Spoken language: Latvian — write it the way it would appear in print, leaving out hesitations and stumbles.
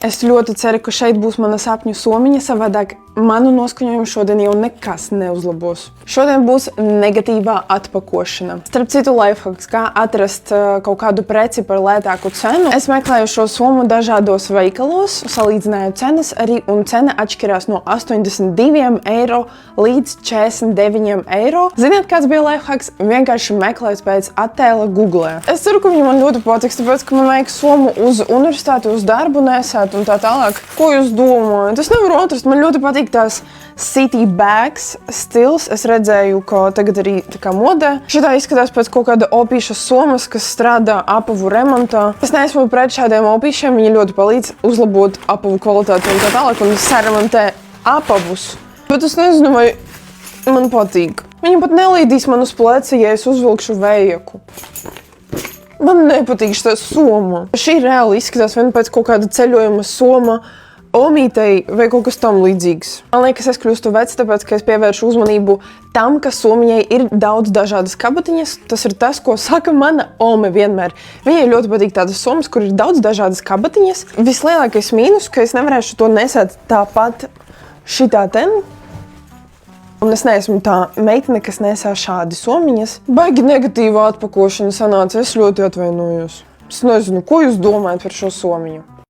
Es ļoti ceru, ka šeit būs mana sapņu somiņa, savādāk manu noskaņojumu šodien jau nekas neuzlabos. Šodien būs negatīvā atpakošana. Starp citu, lifehacks, kā atrast kaut kādu preci par lētāku cenu. Es meklēju šo somu dažādos veikalos, salīdzināju cenas arī, un cena atšķirās no 82 eiro līdz 49 eiro. Ziniet, kāds bija lifehacks? Vienkārši meklēt pēc attēla Google. Es ceru, ka viņi man ļoti patiks, tāpēc, ka man vajag somu uz universitāti, uz darbu nesēt un tā tālāk. Ko jūs domājat? Es nevaru atrast, man ļoti patīk tās city bags stils. Es redzēju, ka tagad arī tā kā modē. Šitā izskatās pēc kaut kāda opīša somas, kas strādā apavu remontā. Es neesmu pret šādiem opīšiem, viņi ļoti palīdz uzlabot apavu kvalitāti un tā tālāk un saremontē apavus. Bet es nezinu, vai man patīk. Viņi pat nelīdīs man uz pleci, ja es uzvilkšu vējaku. Man nepatīk šitā soma. Šī reāli izskatās vien pēc kaut kāda ceļojuma soma omītei vai kaut kas tam līdzīgs. Man liekas, es kļūstu vecs, tāpēc, ka es pievēršu uzmanību tam, ka somiņai ir daudz dažādas kabatiņas. Tas ir tas, ko saka mana ome vienmēr. Viņai ļoti patīk tādas somas, kur ir daudz dažādas kabatiņas. Vislielākais mīnus, ka es nevarēšu to nesēt tāpat šitā ten. Un es neesmu tā meitene, kas nesā šādi somiņas. Baigi negatīvā atpakošana sanāca, es ļoti atvainojos. Es nezinu, ko jūs domājat par šo somiņu.